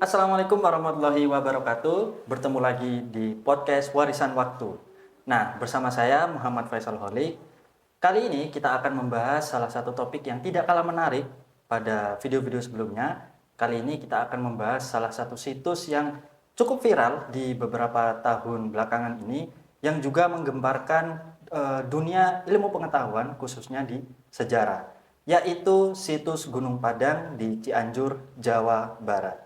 Assalamualaikum warahmatullahi wabarakatuh. Bertemu lagi di podcast Warisan Waktu. Nah, bersama saya Muhammad Faisal Holik. Kali ini kita akan membahas salah satu topik yang tidak kalah menarik pada video-video sebelumnya. Kali ini kita akan membahas salah satu situs yang cukup viral di beberapa tahun belakangan ini yang juga menggemparkan dunia ilmu pengetahuan khususnya di sejarah, yaitu situs Gunung Padang di Cianjur, Jawa Barat.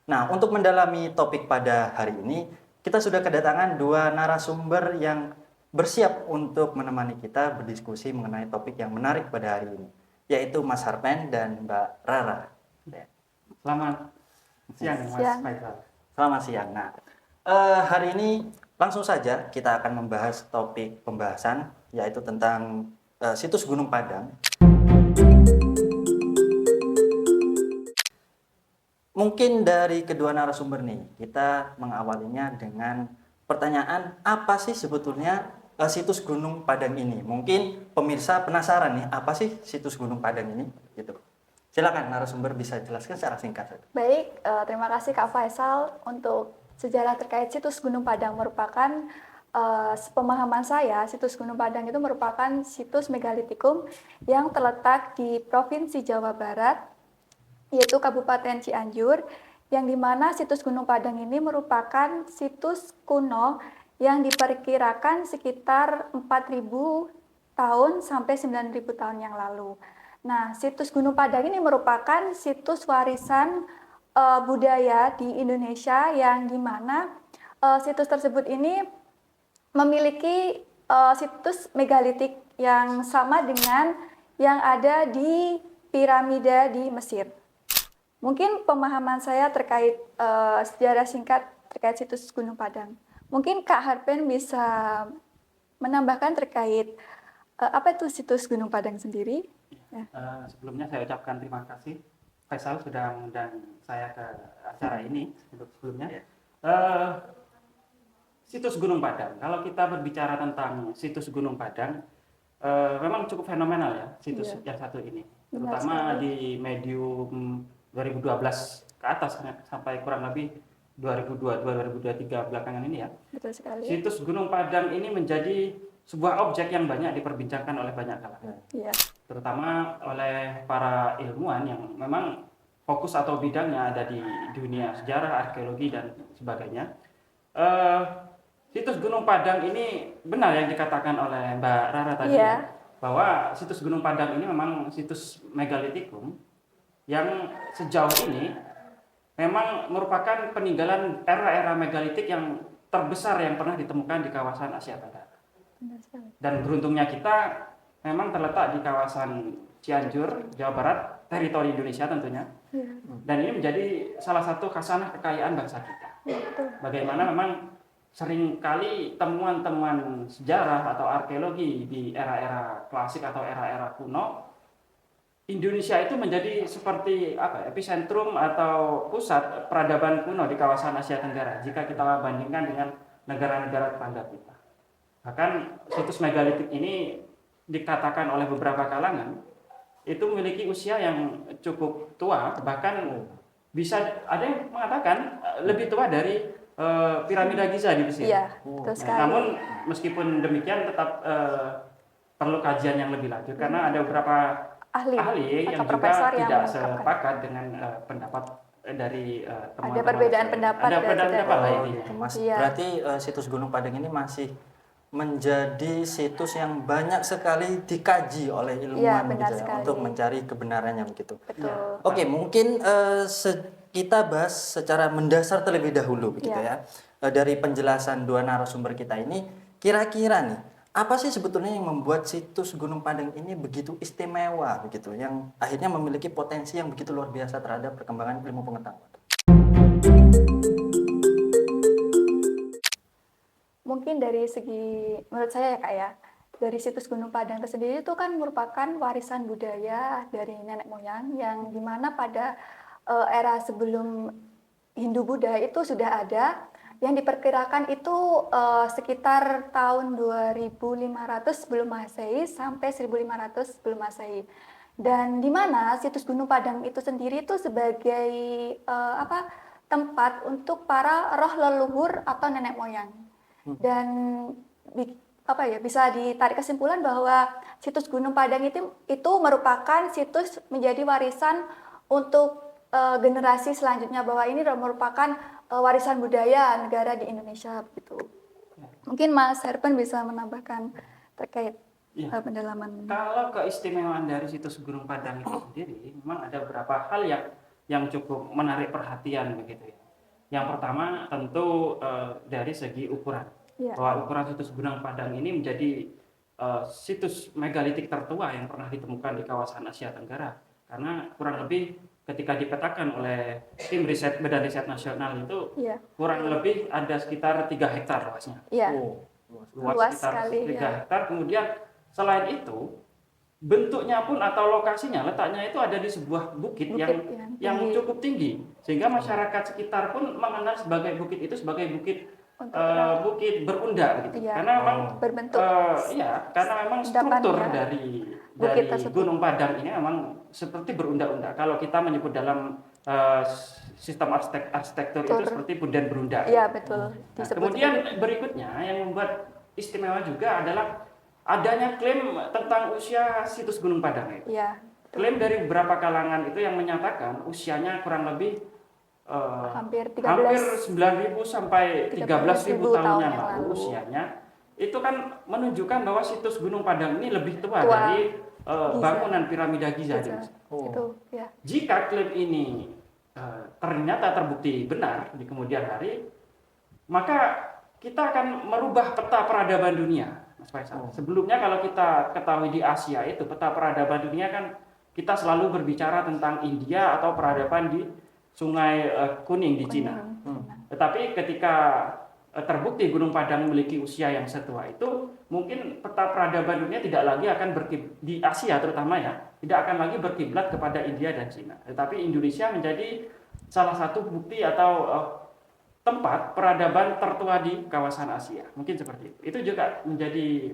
Nah, untuk mendalami topik pada hari ini, kita sudah kedatangan dua narasumber yang bersiap untuk menemani kita berdiskusi mengenai topik yang menarik pada hari ini, yaitu Mas Harpen dan Mbak Rara. Selamat siang, Mas Siang. Faisal. Selamat siang. Nah, hari ini langsung saja kita akan membahas topik pembahasan, yaitu tentang situs Gunung Padang. Mungkin dari kedua narasumber nih, kita mengawalinya dengan pertanyaan apa sih sebetulnya situs Gunung Padang ini? Mungkin pemirsa penasaran nih, apa sih situs Gunung Padang ini? Gitu. Silakan narasumber bisa jelaskan secara singkat. Baik, terima kasih Kak Faisal untuk sejarah terkait situs Gunung Padang. Merupakan sepemahaman saya, situs Gunung Padang itu merupakan situs megalitikum yang terletak di Provinsi Jawa Barat, yaitu Kabupaten Cianjur, yang dimana situs Gunung Padang ini merupakan situs kuno yang diperkirakan sekitar 4.000 tahun sampai 9.000 tahun yang lalu. Nah, situs Gunung Padang ini merupakan situs warisan budaya di Indonesia yang dimana situs tersebut ini memiliki situs megalitik yang sama dengan yang ada di piramida di Mesir. Mungkin pemahaman saya terkait sejarah singkat terkait situs Gunung Padang. Mungkin Kak Harpen bisa menambahkan terkait apa itu situs Gunung Padang sendiri? Ya. Sebelumnya saya ucapkan terima kasih Faisal sudah mengundang saya ke acara ini sebelumnya. Situs Gunung Padang. Kalau kita berbicara tentang situs Gunung Padang, memang cukup fenomenal ya situs yang satu ini, terutama di medium 2012 ke atas sampai kurang lebih 2002-2023 belakangan ini ya. Betul sekali. Situs Gunung Padang ini menjadi sebuah objek yang banyak diperbincangkan oleh banyak kalangan. Iya. Terutama oleh para ilmuwan yang memang fokus atau bidangnya ada di dunia sejarah, arkeologi dan sebagainya. Situs Gunung Padang ini benar yang dikatakan oleh Mbak Rara tadi ya, bahwa situs Gunung Padang ini memang situs megalitikum yang sejauh ini memang merupakan peninggalan era-era megalitik yang terbesar yang pernah ditemukan di kawasan Asia Tenggara. Dan beruntungnya kita memang terletak di kawasan Cianjur, Jawa Barat, teritori Indonesia tentunya. Dan ini menjadi salah satu khasanah kekayaan bangsa kita. Bagaimana memang seringkali temuan-temuan sejarah atau arkeologi di era-era klasik atau era-era kuno, Indonesia itu menjadi seperti epicentrum atau pusat peradaban kuno di kawasan Asia Tenggara jika kita bandingkan dengan negara-negara tetangga kita. Bahkan situs megalitik ini dikatakan oleh beberapa kalangan itu memiliki usia yang cukup tua, bahkan bisa ada yang mengatakan lebih tua dari piramida Giza di Mesir. Iya, betul sekali. Namun meskipun demikian tetap perlu kajian yang lebih lanjut karena ada beberapa ahli yang juga tidak sepakat dengan pendapat dari teman-teman. Ada perbedaan pendapat. Ada perbedaan pendapat lah ini. Mas, berarti situs Gunung Padang ini masih menjadi situs yang banyak sekali dikaji oleh ilmuwan gitu ya, untuk mencari kebenarannya begitu. Betul. Oke, mungkin kita bahas secara mendasar terlebih dahulu begitu ya. Dari penjelasan dua narasumber kita ini, kira-kira nih apa sih sebetulnya yang membuat situs Gunung Padang ini begitu istimewa begitu, yang akhirnya memiliki potensi yang begitu luar biasa terhadap perkembangan ilmu pengetahuan? Mungkin dari segi, menurut saya ya Kak ya, dari situs Gunung Padang tersendiri itu kan merupakan warisan budaya dari nenek moyang yang dimana pada era sebelum Hindu-Buddha itu sudah ada, yang diperkirakan itu sekitar tahun 2500 sebelum Masehi sampai 1500 sebelum Masehi. Dan di mana situs Gunung Padang itu sendiri itu sebagai tempat untuk para roh leluhur atau nenek moyang. Dan bisa ditarik kesimpulan bahwa situs Gunung Padang itu merupakan situs menjadi warisan untuk generasi selanjutnya, bahwa ini merupakan warisan budaya negara di Indonesia gitu. Mungkin Mas Herpen bisa menambahkan terkait pendalaman. Kalau keistimewaan dari situs Gunung Padang itu sendiri, memang ada beberapa hal yang cukup menarik perhatian begitu ya. Yang pertama tentu dari segi ukuran. Bahwa ukuran situs Gunung Padang ini menjadi situs megalitik tertua yang pernah ditemukan di kawasan Asia Tenggara. Karena kurang lebih ketika dipetakan oleh tim Badan Riset Nasional itu kurang lebih ada sekitar 3 hektar luasnya. Luas sekitar sekali, 3 hektar. Kemudian selain itu bentuknya pun atau lokasinya, letaknya itu ada di sebuah bukit yang cukup tinggi, sehingga masyarakat sekitar pun mengenal sebagai bukit itu sebagai bukit berunda gitu. Karena memang berbentuk karena memang struktur dari Gunung Padang ini memang seperti berunda-unda. Kalau kita menyebut dalam sistem arsitektur itu seperti punden berunda. Iya, betul. Kemudian berikutnya yang membuat istimewa juga adalah adanya klaim tentang usia situs Gunung Padang itu. Klaim dari beberapa kalangan itu yang menyatakan usianya kurang lebih hampir 9.000 sampai 13.000 tahun yang lalu usianya. Itu kan menunjukkan bahwa situs Gunung Padang ini lebih tua dari bangunan piramida Giza. Jika klaim ini ternyata terbukti benar di kemudian hari, maka kita akan merubah peta peradaban dunia, Mas Faisal. Sebelumnya kalau kita ketahui di Asia itu peta peradaban dunia kan kita selalu berbicara tentang India atau peradaban di Sungai Kuning di Cina. Tetapi ketika terbukti Gunung Padang memiliki usia yang setua itu, mungkin peta peradaban dunia tidak lagi akan di Asia terutama tidak akan lagi berkiblat kepada India dan Cina. Tetapi Indonesia menjadi salah satu bukti atau tempat peradaban tertua di kawasan Asia. Mungkin seperti itu. Itu juga menjadi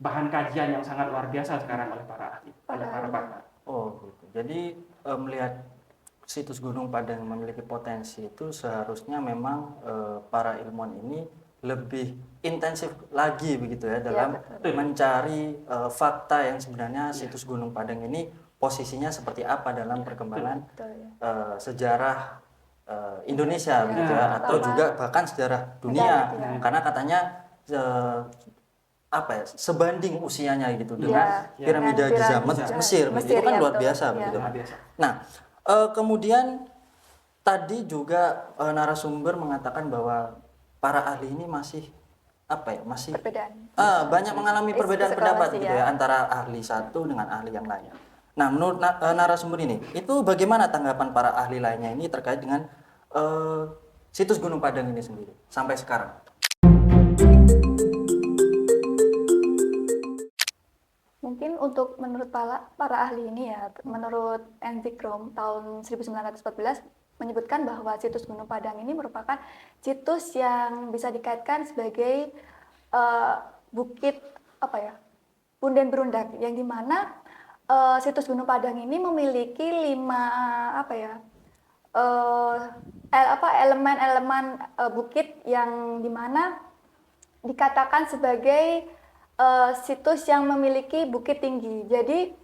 bahan kajian yang sangat luar biasa sekarang oleh para ahli, oleh para pakar. Gitu. Jadi melihat situs Gunung Padang memiliki potensi itu seharusnya memang para ilmuwan ini lebih intensif lagi begitu ya dalam mencari fakta yang sebenarnya situs Gunung Padang ini posisinya seperti apa dalam perkembangan sejarah Indonesia begitu ya, atau juga bahkan sejarah dunia. Karena katanya sebanding usianya gitu dengan piramida Giza Mesir itu kan luar biasa begitu. Nah, kemudian tadi juga narasumber mengatakan bahwa para ahli ini masih banyak mengalami perbedaan pendapat gitu ya antara ahli satu dengan ahli yang lainnya. Nah, menurut narasumber ini, itu bagaimana tanggapan para ahli lainnya ini terkait dengan situs Gunung Padang ini sendiri sampai sekarang? Mungkin menurut para ahli ini menurut Enzikrom tahun 1914 menyebutkan bahwa situs Gunung Padang ini merupakan situs yang bisa dikaitkan sebagai bukit punden berundak, yang dimana situs Gunung Padang ini memiliki 5 elemen-elemen bukit yang dimana dikatakan sebagai situs yang memiliki bukit tinggi. Jadi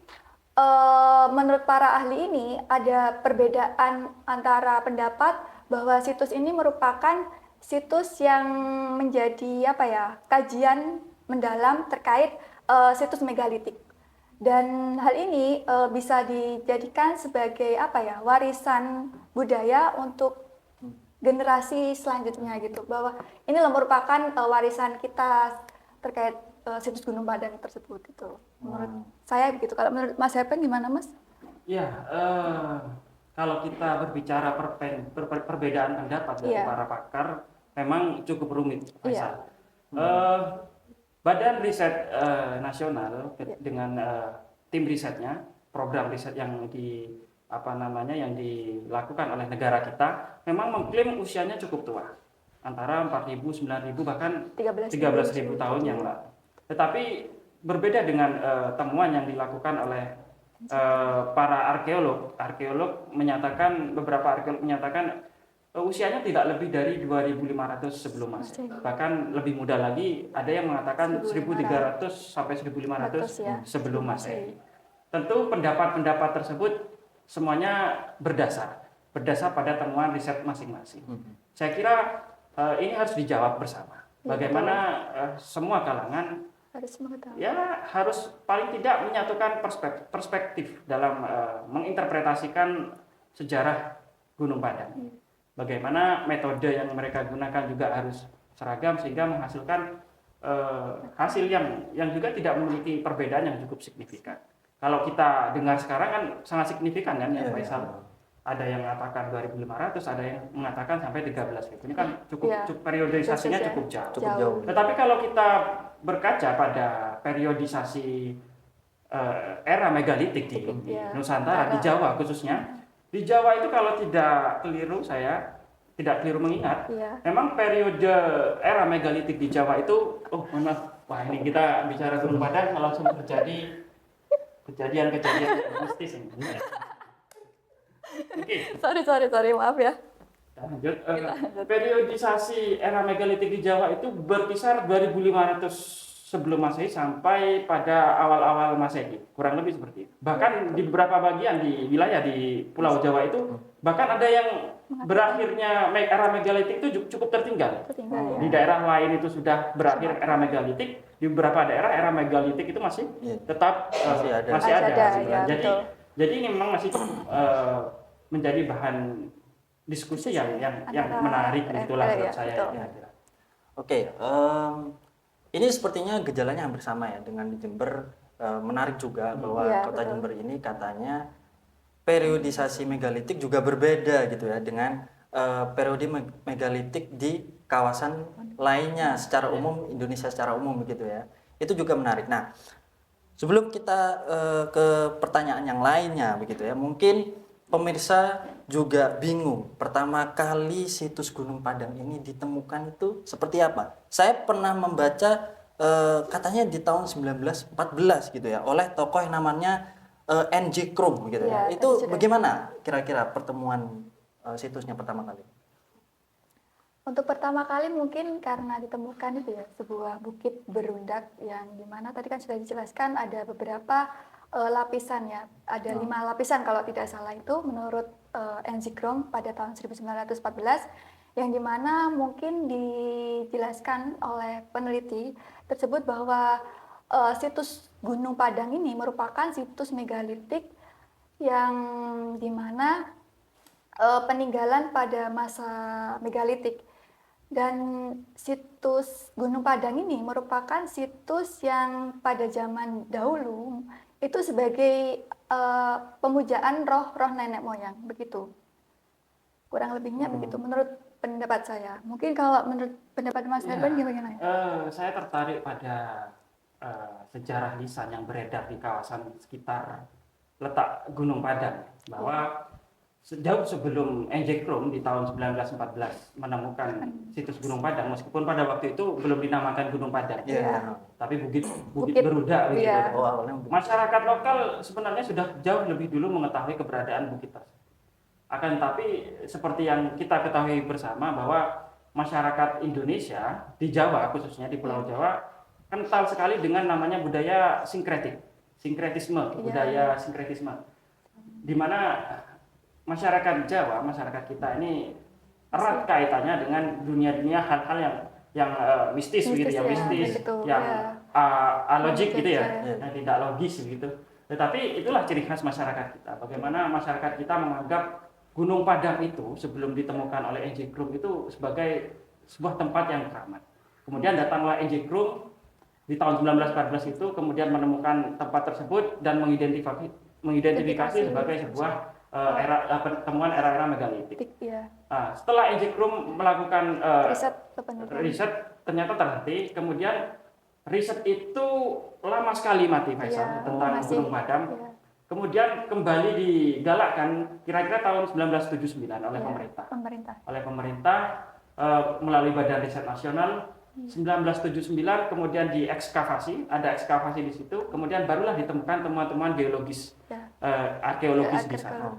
menurut para ahli ini ada perbedaan antara pendapat bahwa situs ini merupakan situs yang menjadi kajian mendalam terkait situs megalitik. Dan hal ini bisa dijadikan sebagai warisan budaya untuk generasi selanjutnya gitu, bahwa ini merupakan warisan kita terkait situs Gunung Padang tersebut itu. Menurut saya begitu. Kalau menurut Mas Herpen gimana, Mas? Ya, kalau kita berbicara perbedaan pendapat dari para pakar, memang cukup rumit, Faisal. Badan Riset Nasional dengan tim risetnya, program riset yang dilakukan oleh negara kita, memang mengklaim usianya cukup tua, antara 4.000, 9.000 bahkan 13.000 tahun yang lalu. Tetapi berbeda dengan temuan yang dilakukan oleh para arkeolog. Beberapa arkeolog menyatakan usianya tidak lebih dari 2.500 sebelum Masehi. Bahkan lebih muda lagi, ada yang mengatakan 1.300 sampai 1.500 ya, sebelum Masehi. Tentu pendapat-pendapat tersebut semuanya berdasar pada temuan riset masing-masing. Saya kira ini harus dijawab bersama. Bagaimana semua kalangan harus mengetahui. ya harus paling tidak menyatukan perspektif dalam menginterpretasikan sejarah Gunung Padang. Bagaimana metode yang mereka gunakan juga harus seragam sehingga menghasilkan hasil yang juga tidak memiliki perbedaan yang cukup signifikan. Kalau kita dengar sekarang kan sangat signifikan kan ya Faisal. Ada yang mengatakan 2.500, ada yang mengatakan sampai 13.000. Ini kan cukup periodisasinya cukup jauh. Tetapi kalau kita berkaca pada periodisasi era megalitik di Nusantara, di Jawa khususnya, di Jawa itu kalau tidak keliru tidak keliru mengingat, memang periode era megalitik di Jawa itu, wah ini kita bicara Gunung Padang langsung terjadi kejadian mistis ini. Sorry, maaf ya. Lanjut. Periodisasi era megalitik di Jawa itu berkisar 2.500 sebelum Masehi sampai pada awal-awal Masehi, kurang lebih seperti itu. Bahkan di beberapa bagian di wilayah di Pulau Jawa itu bahkan ada yang berakhirnya era megalitik itu cukup tertinggal. Di daerah lain itu sudah berakhir era megalitik, di beberapa daerah era megalitik itu masih tetap masih ada. Jadi ini memang masih menjadi bahan diskusi yang menarik, itulah menurut saya. Oke, ini sepertinya gejalanya hampir sama ya dengan di Jember. Menarik juga bahwa kota Jember ini katanya periodisasi megalitik juga berbeda gitu ya dengan periode megalitik di kawasan lainnya secara umum, Indonesia secara umum gitu ya. Itu juga menarik. Nah, sebelum kita ke pertanyaan yang lainnya begitu ya, mungkin pemirsa juga bingung pertama kali situs Gunung Padang ini ditemukan itu seperti apa. Saya pernah membaca katanya di tahun 1914 gitu ya oleh tokoh yang namanya N.J. Krum gitu ya. Itu bagaimana kira-kira pertemuan situsnya pertama kali? Untuk pertama kali mungkin karena ditemukan itu ya sebuah bukit berundak yang dimana tadi kan sudah dijelaskan ada beberapa lapisan ya, ada 5 lapisan kalau tidak salah itu menurut N.J. Krum pada tahun 1914 yang dimana mungkin dijelaskan oleh peneliti tersebut bahwa situs Gunung Padang ini merupakan situs megalitik yang dimana peninggalan pada masa megalitik. Dan situs Gunung Padang ini merupakan situs yang pada zaman dahulu itu sebagai pemujaan roh nenek moyang, begitu. Kurang lebihnya begitu menurut pendapat saya. Mungkin kalau menurut pendapat Mas Herban gimana ya? Saya tertarik pada sejarah lisan yang beredar di kawasan sekitar letak Gunung Padang, bahwa jauh sebelum N.J. Krum di tahun 1914 menemukan situs Gunung Padang, meskipun pada waktu itu belum dinamakan Gunung Padang, tapi bukit berundak. Masyarakat lokal sebenarnya sudah jauh lebih dulu mengetahui keberadaan bukit tersebut. Akan tapi seperti yang kita ketahui bersama bahwa masyarakat Indonesia di Jawa khususnya di Pulau Jawa kental sekali dengan namanya budaya budaya sinkretisme, di mana masyarakat Jawa, masyarakat kita ini erat kaitannya dengan dunia-dunia hal-hal yang mistis begitu ya, yang alogik gitu ya, yang tidak logis begitu. Tetapi itulah ciri khas masyarakat kita. Bagaimana masyarakat kita menganggap Gunung Padang itu sebelum ditemukan oleh N.J. Krum itu sebagai sebuah tempat yang keramat. Kemudian datanglah N.J. Krum di tahun 1914 itu, kemudian menemukan tempat tersebut dan mengidentifikasi sebagai sebuah temuan era megalitik. Setelah N.J. Krum melakukan riset ternyata terhenti, kemudian riset itu lama sekali mati Faisal tentang Gunung Padang. Kemudian kembali digalakkan kira-kira tahun 1979 oleh pemerintah melalui Badan Riset Nasional. 1979 kemudian diekskavasi, ada ekskavasi di situ, kemudian barulah ditemukan temuan-temuan geologis, arkeologis di sana.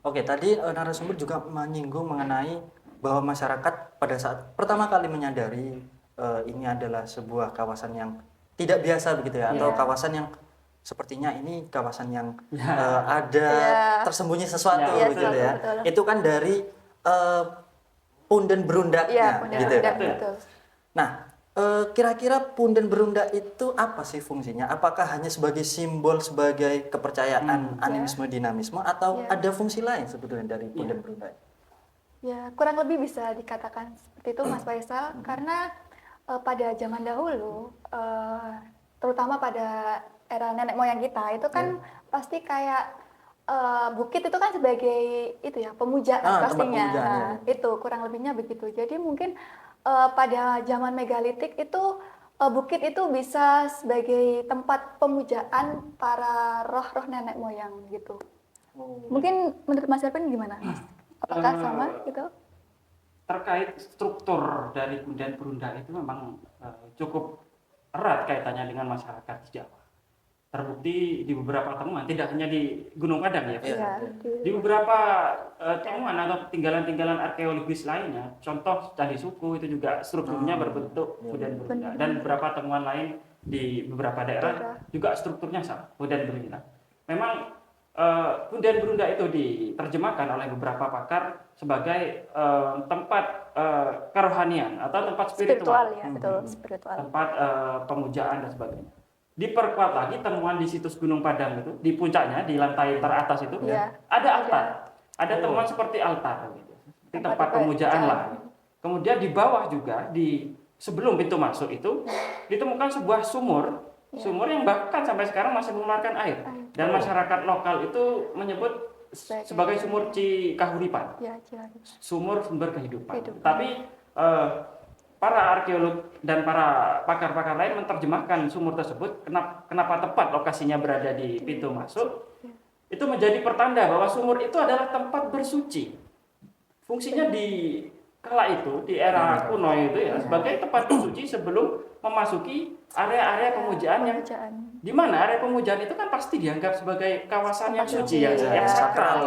Oke, tadi narasumber juga menyinggung mengenai bahwa masyarakat pada saat pertama kali menyadari ini adalah sebuah kawasan yang tidak biasa begitu ya, atau kawasan yang sepertinya ini kawasan yang ada tersembunyi sesuatu gitu ya. Betul. Itu kan dari punden berundaknya gitu ya. Betul. Nah, kira-kira punden berundak itu apa sih fungsinya? Apakah hanya sebagai simbol, sebagai kepercayaan, animisme, dinamisme, atau ada fungsi lain sebetulnya dari punden berundak? Ya, kurang lebih bisa dikatakan seperti itu Mas Faisal, karena pada zaman dahulu, terutama pada era nenek moyang kita, itu kan pasti kayak bukit itu kan sebagai itu ya pemujaan tempat pastinya. pemujaan, Nah, itu kurang lebihnya begitu. Jadi mungkin pada zaman megalitik itu bukit itu bisa sebagai tempat pemujaan para roh-roh nenek moyang gitu. Mungkin menurut Mas Erwin gimana? Apakah sama gitu? Terkait struktur dari punden berundak itu memang cukup erat kaitannya dengan masyarakat di Jawa. Terbukti di beberapa temuan, tidak hanya di Gunung Padang ya, di beberapa temuan atau tinggalan-tinggalan arkeologis lainnya, contoh Candi Suku itu juga strukturnya berbentuk punden berundak, dan beberapa temuan lain di beberapa daerah juga strukturnya sama, punden berundak. Memang punden berundak itu diterjemahkan oleh beberapa pakar sebagai tempat kerohanian atau tempat spiritual, ya, betul, spiritual. Tempat pemujaan dan sebagainya. Diperkuat lagi temuan di situs Gunung Padang itu, di puncaknya, di lantai teratas itu ada altar, ada temuan seperti altar, gitu. Tempat pemujaan lah. Kemudian di bawah juga, di sebelum pintu masuk itu ditemukan sebuah sumur yang bahkan sampai sekarang masih mengeluarkan air, dan masyarakat lokal itu menyebut sebagai sumur Cikahuripan, sumur sumber kehidupan. Tapi para arkeolog dan para pakar-pakar lain menerjemahkan sumur tersebut, kenapa tepat lokasinya berada di pintu masuk, itu menjadi pertanda bahwa sumur itu adalah tempat bersuci. Fungsinya di kala itu, di era kuno itu ya, sebagai tempat bersuci sebelum memasuki area-area pemujaan yang di mana area pemujaan itu kan pasti dianggap sebagai kawasan yang suci, yang sakral.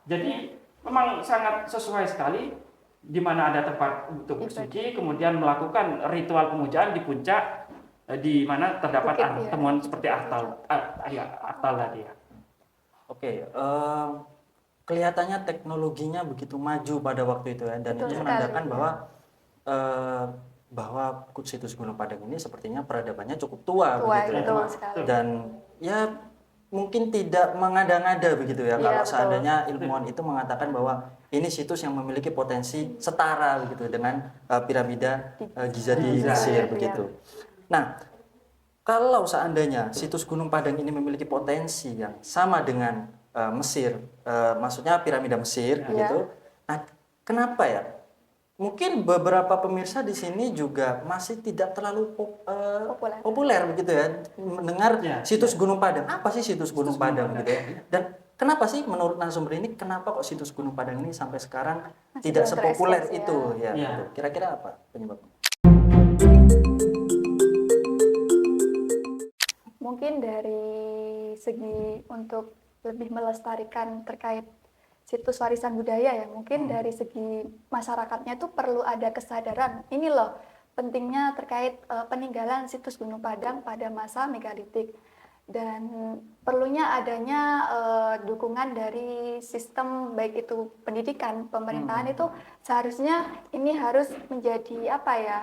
Jadi memang sangat sesuai sekali di mana ada tempat untuk bersuci, kemudian melakukan ritual pemujaan di puncak, di mana terdapat temuan seperti artal tadi ya. Oke, kelihatannya teknologinya begitu maju pada waktu itu ya, dan itu menandakan bahwa situs Gunung Padang ini sepertinya peradabannya cukup tua begitu ya. Dan ya mungkin tidak mengada-ngada begitu ya, kalau seandainya ilmuwan itu mengatakan bahwa ini situs yang memiliki potensi setara begitu dengan piramida Giza di Mesir begitu. Nah, kalau seandainya situs Gunung Padang ini memiliki potensi yang sama dengan Mesir, maksudnya piramida Mesir begitu. Nah, kenapa ya? Mungkin beberapa pemirsa di sini juga masih tidak terlalu populer begitu ya mendengar situs Gunung Padang. Apa sih situs Gunung Padang gitu ya? Dan kenapa sih menurut narasumber ini kenapa kok situs Gunung Padang ini sampai sekarang tidak sepopuler itu ya? Gitu. Kira-kira apa penyebabnya? Mungkin dari segi untuk lebih melestarikan terkait situs warisan budaya ya, mungkin dari segi masyarakatnya itu perlu ada kesadaran ini loh pentingnya terkait peninggalan situs Gunung Padang pada masa megalitik, dan perlunya adanya dukungan dari sistem baik itu pendidikan, pemerintahan itu seharusnya ini harus menjadi apa ya,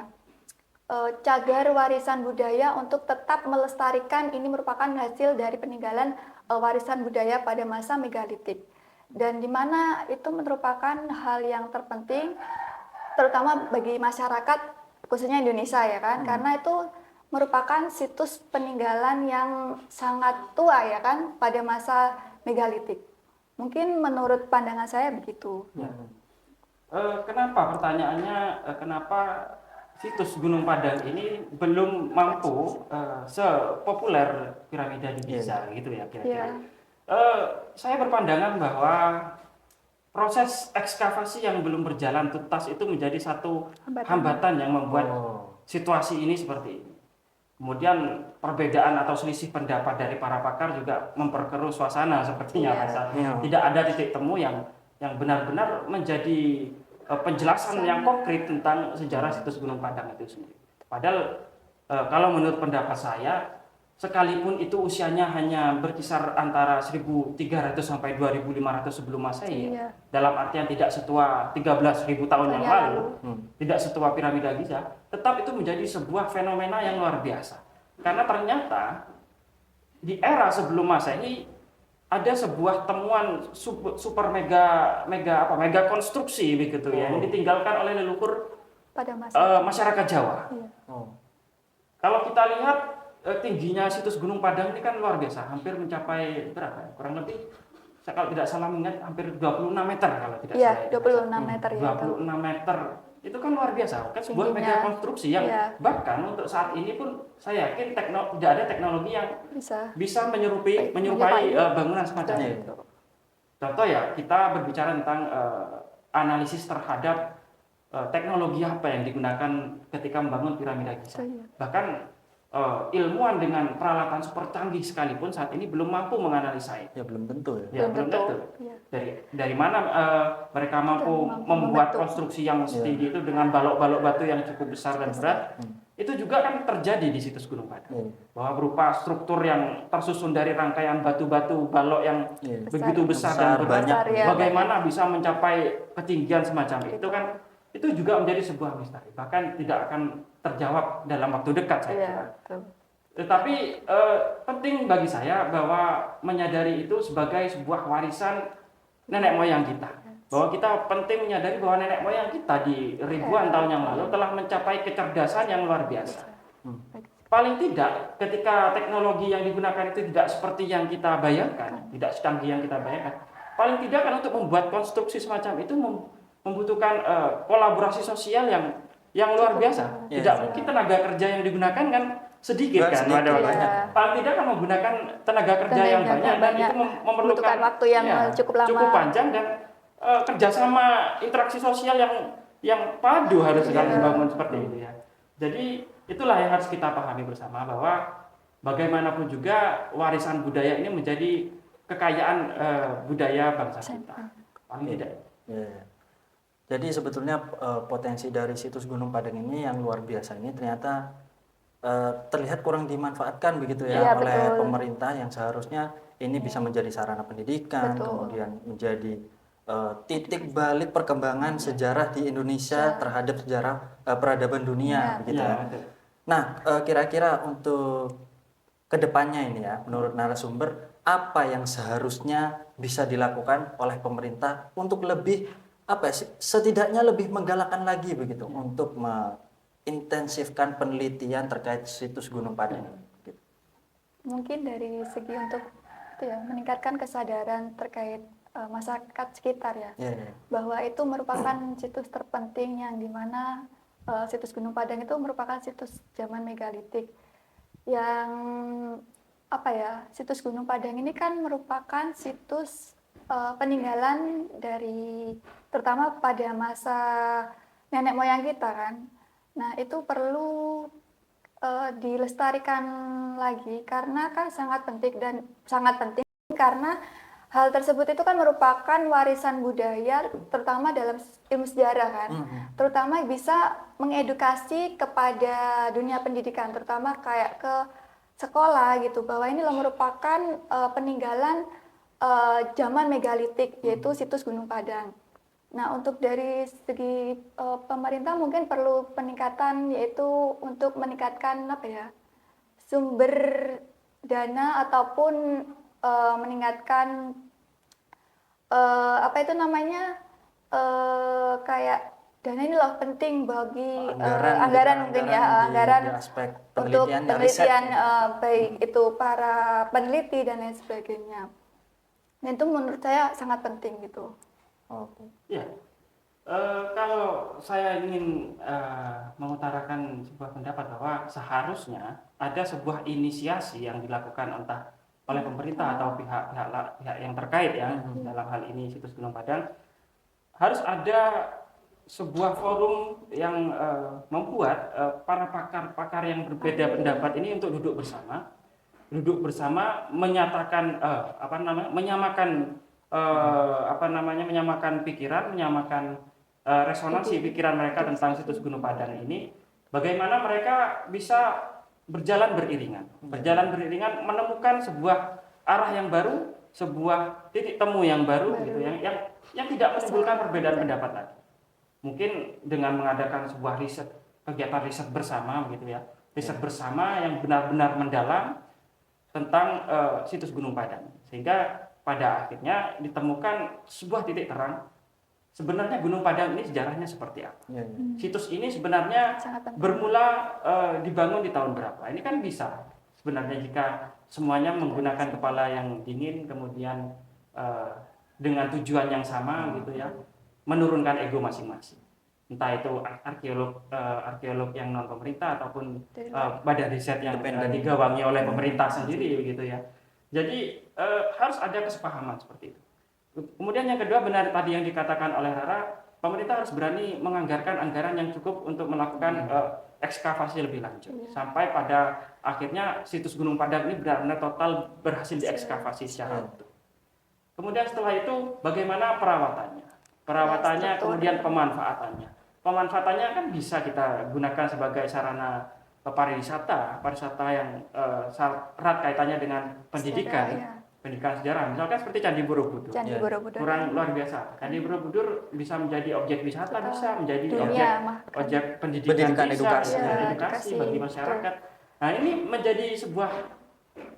cagar warisan budaya untuk tetap melestarikan ini merupakan hasil dari peninggalan warisan budaya pada masa megalitik. Dan di mana itu merupakan hal yang terpenting terutama bagi masyarakat khususnya Indonesia ya kan, karena itu merupakan situs peninggalan yang sangat tua ya kan pada masa megalitik. Mungkin menurut pandangan saya begitu. Kenapa pertanyaannya kenapa situs Gunung Padang ini belum mampu sepopuler piramida di Giza gitu ya kira-kira. Saya berpandangan bahwa proses ekskavasi yang belum berjalan tuntas itu menjadi satu hambatan yang membuat situasi ini seperti ini. Kemudian perbedaan atau selisih pendapat dari para pakar juga memperkeruh suasana sepertinya, Iya. Faisal. Iya. Tidak ada titik temu yang benar-benar menjadi penjelasan yang konkret tentang sejarah situs Gunung Padang itu sendiri. Padahal kalau menurut pendapat saya, sekalipun itu usianya hanya berkisar antara 1300 sampai 2500 sebelum Masehi, Iya. dalam artian tidak setua 13.000 tahun yang lalu, tidak setua piramida Giza, tetap itu menjadi sebuah fenomena yang luar biasa. Karena ternyata di era sebelum Masehi ada sebuah temuan super mega konstruksi begitu ya, yang ditinggalkan oleh leluhur Pada masa masyarakat Jawa. Iya. Kalau kita lihat tingginya situs Gunung Padang ini kan luar biasa, hampir mencapai berapa ya? Kurang lebih, saya kalau tidak salah mengingat hampir 26 meter kalau tidak Iya, salah. 26 meter ya. 26 meter. Itu kan luar biasa, kan sebuah Tingginya. mega konstruksi yang Iya. bahkan untuk saat ini pun saya yakin tidak ada teknologi yang bisa menyerupai bangunan semacam Betul. itu. Contoh ya, kita berbicara tentang analisis terhadap teknologi apa yang digunakan ketika membangun piramida Giza. Iya. Bahkan ilmuwan dengan peralatan super canggih sekalipun saat ini belum mampu menganalisa itu. Ya belum tentu ya. Ya, belum tentu. tentu. Iya. Dari mana mereka mampu membuat membentuk. konstruksi yang setinggi itu dengan balok-balok batu yang cukup besar dan berat. Itu juga kan terjadi di situs Gunung Padang. Bahwa berupa struktur yang tersusun dari rangkaian batu-batu balok yang begitu besar dan berat. Banyak. Ya, Bagaimana bisa mencapai ketinggian semacam itu kan, itu juga menjadi sebuah misteri. Bahkan tidak akan terjawab dalam waktu dekat saya Iya, kira. betul. Tetapi penting bagi saya bahwa menyadari itu sebagai sebuah warisan nenek moyang kita. Bahwa kita penting menyadari bahwa nenek moyang kita di ribuan tahun yang lalu telah mencapai kecerdasan yang luar biasa. Paling tidak ketika teknologi yang digunakan itu tidak seperti yang kita bayangkan, tidak secanggih yang kita bayangkan, paling tidak kan untuk membuat konstruksi semacam itu membutuhkan kolaborasi sosial yang luar biasa. Tidak mungkin tenaga kerja yang digunakan kan sedikit kan, pada waktunya. Paling tidak kan menggunakan tenaga kerja yang banyak dan itu memerlukan waktu yang cukup lama, cukup panjang, dan kerjasama interaksi sosial yang padu harus dibangun seperti itu ya. Jadi itulah yang harus kita pahami bersama, bahwa bagaimanapun juga warisan budaya ini menjadi kekayaan budaya bangsa kita. Paling tidak. Ya. Jadi sebetulnya potensi dari situs Gunung Padang ini yang luar biasa ini ternyata terlihat kurang dimanfaatkan begitu ya, oleh betul. pemerintah, yang seharusnya ini bisa menjadi sarana pendidikan, kemudian menjadi titik balik perkembangan sejarah di Indonesia terhadap sejarah peradaban dunia begitu ya. Nah, kira-kira untuk kedepannya ini ya, menurut narasumber, apa yang seharusnya bisa dilakukan oleh pemerintah untuk lebih setidaknya lebih menggalakkan lagi begitu untuk mengintensifkan penelitian terkait situs Gunung Padang ini? Gitu. Mungkin dari segi untuk meningkatkan kesadaran terkait masyarakat sekitar ya, bahwa itu merupakan situs terpenting yang dimana situs Gunung Padang itu merupakan situs zaman megalitik yang situs Gunung Padang ini kan merupakan situs peninggalan dari terutama pada masa nenek moyang kita kan. Nah, itu perlu dilestarikan lagi karena kan sangat penting karena hal tersebut itu kan merupakan warisan budaya, terutama dalam ilmu sejarah kan. Terutama bisa mengedukasi kepada dunia pendidikan, terutama kayak ke sekolah gitu, bahwa ini merupakan peninggalan zaman megalitik, yaitu situs Gunung Padang. Nah, untuk dari segi pemerintah mungkin perlu peningkatan, yaitu untuk meningkatkan sumber dana ataupun meningkatkan kayak dana ini loh penting bagi anggaran mungkin ya, anggaran untuk penelitian baik itu para peneliti dan lain sebagainya. Dan itu menurut saya sangat penting gitu. Ya, kalau saya ingin mengutarakan sebuah pendapat bahwa seharusnya ada sebuah inisiasi yang dilakukan entah oleh pemerintah atau pihak yang terkait ya dalam hal ini situs Gunung Padang, harus ada sebuah forum yang membuat para pakar-pakar yang berbeda pendapat ini untuk duduk bersama menyatakan menyamakan pikiran, menyamakan resonansi pikiran mereka tentang situs Gunung Padang ini, bagaimana mereka bisa berjalan beriringan menemukan sebuah arah yang baru, sebuah titik temu yang baru gitu, yang tidak menimbulkan perbedaan pendapat lagi. Mungkin dengan mengadakan sebuah kegiatan riset bersama gitu ya, riset bersama yang benar-benar mendalam tentang situs Gunung Padang, sehingga pada akhirnya ditemukan sebuah titik terang sebenarnya Gunung Padang ini sejarahnya seperti apa. Situs ini sebenarnya bermula dibangun di tahun berapa. Ini kan bisa sebenarnya jika semuanya menggunakan kepala yang dingin, kemudian dengan tujuan yang sama gitu ya, menurunkan ego masing-masing. Entah itu arkeolog yang non pemerintah ataupun badan riset yang digawangi oleh pemerintah sendiri begitu ya. Jadi harus ada kesepahaman seperti itu. Kemudian yang kedua, benar tadi yang dikatakan oleh Rara, pemerintah harus berani menganggarkan anggaran yang cukup untuk melakukan ekskavasi lebih lanjut. Sampai pada akhirnya situs Gunung Padang ini benar-benar total berhasil diekskavasi secara utuh. Kemudian setelah itu bagaimana perawatannya, kemudian pemanfaatannya. Pemanfaatannya kan bisa kita gunakan sebagai sarana pariwisata yang erat kaitannya dengan pendidikan. Pendidikan sejarah, misalkan seperti Candi Borobudur. Kurang luar biasa. Candi Borobudur bisa menjadi objek wisata, bisa menjadi objek pendidikan, edukasi bagi masyarakat. Nah, ini menjadi sebuah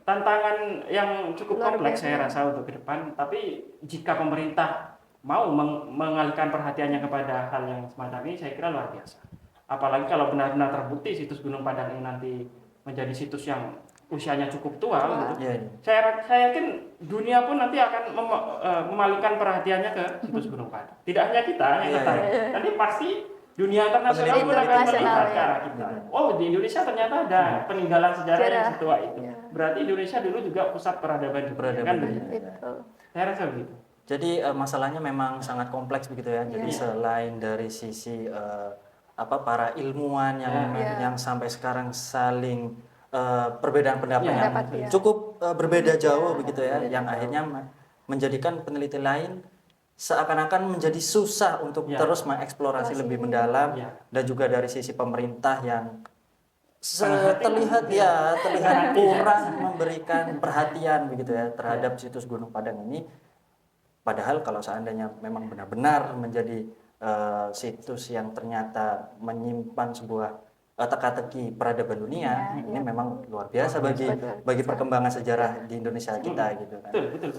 tantangan yang cukup kompleks saya rasa untuk ke depan. Tapi jika pemerintah mau mengalihkan perhatiannya kepada hal yang semacam ini, saya kira luar biasa. Apalagi kalau benar-benar terbukti situs Gunung Padang ini nanti menjadi situs yang usianya cukup tua, gitu. Saya yakin dunia pun nanti akan memalingkan perhatiannya ke situs Gunung Padang. Tidak hanya kita yang tertarik, nanti pasti dunia internasional pun akan melihat ke arah kita. Oh, di Indonesia ternyata ada peninggalan sejarah yang setua itu. Berarti Indonesia dulu juga pusat peradaban kan begitu. Saya rasa begitu. Jadi masalahnya memang sangat kompleks begitu ya. Jadi selain dari sisi para ilmuwan yang sampai sekarang saling perbedaan pendapat yang cukup berbeda jauh begitu ya, yang akhirnya menjadikan peneliti lain seakan-akan menjadi susah untuk terus mengeksplorasi lebih mendalam, dan juga dari sisi pemerintah yang terlihat kurang memberikan perhatian begitu ya terhadap situs Gunung Padang ini. Padahal kalau seandainya memang benar-benar menjadi situs yang ternyata menyimpan sebuah teka-teki peradaban dunia, ini memang luar biasa bagi perkembangan sejarah di Indonesia kita gitu kan. Betul.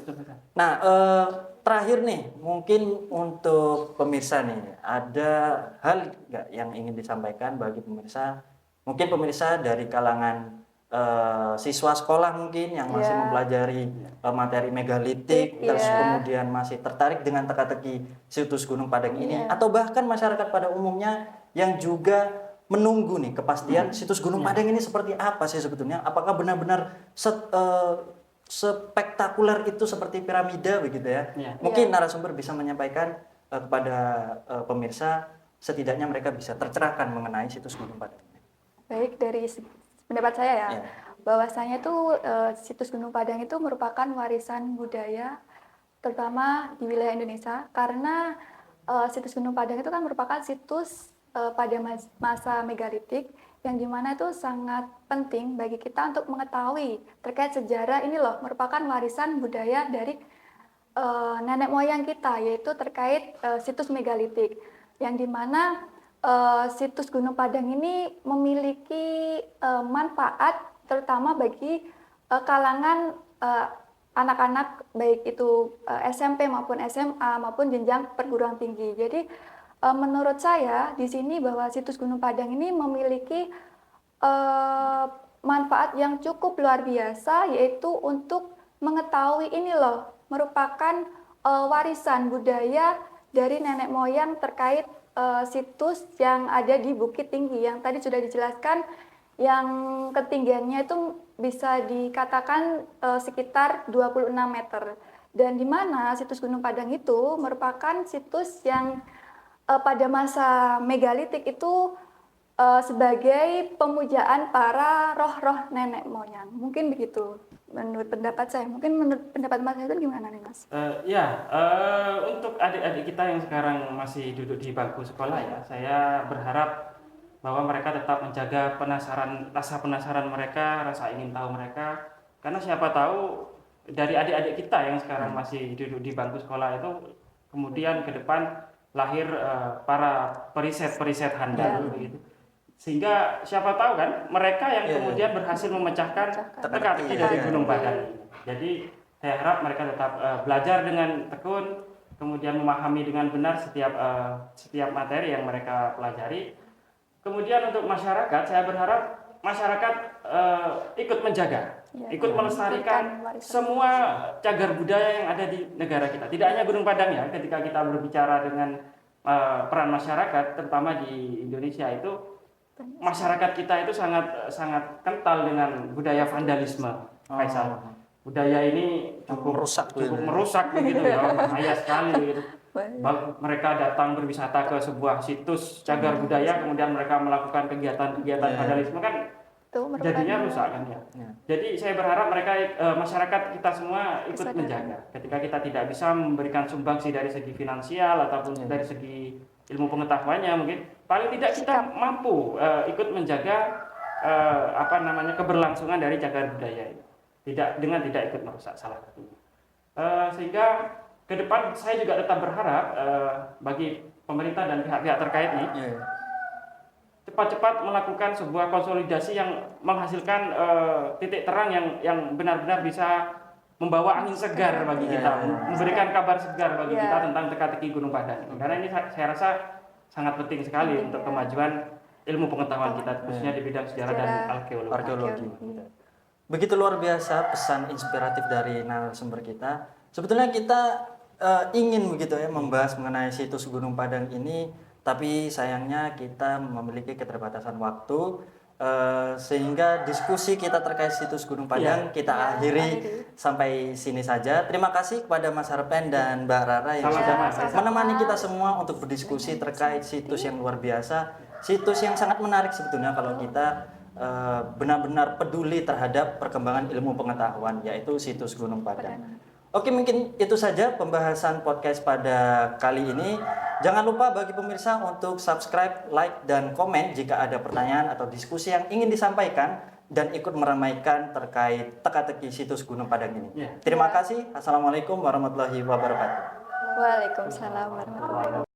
Nah, terakhir nih, mungkin untuk pemirsa nih, ada hal nggak yang ingin disampaikan bagi pemirsa? Mungkin pemirsa dari kalangan siswa sekolah mungkin yang masih mempelajari materi megalitik, terus kemudian masih tertarik dengan teka-teki situs Gunung Padang ini, atau bahkan masyarakat pada umumnya yang juga menunggu nih kepastian situs Gunung Padang ini seperti apa sih sebetulnya? Apakah benar-benar spektakuler itu seperti piramida begitu ya? Mungkin narasumber bisa menyampaikan kepada pemirsa, setidaknya mereka bisa tercerahkan mengenai situs Gunung Padang. Baik, dari pendapat saya ya, bahwasanya tuh situs Gunung Padang itu merupakan warisan budaya terutama di wilayah Indonesia, karena situs Gunung Padang itu kan merupakan situs pada masa megalitik yang dimana itu sangat penting bagi kita untuk mengetahui terkait sejarah ini loh, merupakan warisan budaya dari nenek moyang kita, yaitu terkait situs megalitik yang dimana situs Gunung Padang ini memiliki manfaat terutama bagi kalangan anak-anak baik itu SMP maupun SMA maupun jenjang perguruan tinggi. Jadi menurut saya di sini bahwa situs Gunung Padang ini memiliki manfaat yang cukup luar biasa, yaitu untuk mengetahui ini loh, merupakan warisan budaya dari nenek moyang terkait situs yang ada di Bukit Tinggi yang tadi sudah dijelaskan, yang ketinggiannya itu bisa dikatakan sekitar 26 meter, dan di mana situs Gunung Padang itu merupakan situs yang pada masa megalitik itu sebagai pemujaan para roh-roh nenek moyang. Mungkin begitu menurut pendapat saya. Mungkin menurut pendapat Mas itu gimana nih Mas? Untuk adik-adik kita yang sekarang masih duduk di bangku sekolah ya, saya berharap bahwa mereka tetap menjaga rasa penasaran mereka, rasa ingin tahu mereka. Karena siapa tahu dari adik-adik kita yang sekarang masih duduk di bangku sekolah itu, kemudian ke depan lahir para periset handal begitu. Sehingga siapa tahu kan mereka yang kemudian berhasil memecahkan teka-teki dari Gunung Padang. Jadi saya harap mereka tetap belajar dengan tekun, kemudian memahami dengan benar setiap materi yang mereka pelajari. Kemudian untuk masyarakat, saya berharap masyarakat ikut menjaga, ikut melestarikan semua cagar budaya yang ada di negara kita. Tidak hanya Gunung Padang ya, ketika kita berbicara dengan peran masyarakat, terutama di Indonesia itu, masyarakat kita itu sangat kental dengan budaya vandalisme, Faisal. Budaya ini cukup merusak begitu ya, bahaya sekali gitu. Mereka datang berwisata ke sebuah situs cagar budaya, kemudian mereka melakukan kegiatan-kegiatan vandalisme kan jadinya rusak kan ya. Jadi saya berharap masyarakat kita semua ikut menjaga. Ketika kita tidak bisa memberikan sumbangsi dari segi finansial ataupun dari segi ilmu pengetahuannya, mungkin paling tidak kita mampu ikut menjaga keberlangsungan dari cagar budaya ini. Tidak ikut merusak salah satunya. Sehingga ke depan saya juga tetap berharap bagi pemerintah dan pihak-pihak terkait nih cepat-cepat melakukan sebuah konsolidasi yang menghasilkan titik terang yang benar-benar bisa membawa angin segar bagi kita, memberikan kabar segar bagi kita tentang teka-teki Gunung Padang. Karena ini saya rasa sangat penting sekali untuk kemajuan ilmu pengetahuan kita, khususnya di bidang sejarah dan arkeologi. Begitu luar biasa pesan inspiratif dari narasumber kita. Sebetulnya kita ingin begitu ya membahas mengenai situs Gunung Padang ini, tapi sayangnya kita memiliki keterbatasan waktu. Sehingga diskusi kita terkait situs Gunung Padang kita akhiri sampai sini saja. Terima kasih kepada Mas Harpen dan Mbak Rara yang sudah menemani kita semua untuk berdiskusi terkait situs yang luar biasa, situs yang sangat menarik sebetulnya kalau kita benar-benar peduli terhadap perkembangan ilmu pengetahuan, yaitu situs Gunung Padang. Oke, mungkin itu saja pembahasan podcast pada kali ini. Jangan lupa bagi pemirsa untuk subscribe, like, dan komen jika ada pertanyaan atau diskusi yang ingin disampaikan dan ikut meramaikan terkait teka-teki situs Gunung Padang ini. Terima kasih. Assalamualaikum warahmatullahi wabarakatuh. Waalaikumsalam warahmatullahi wabarakatuh.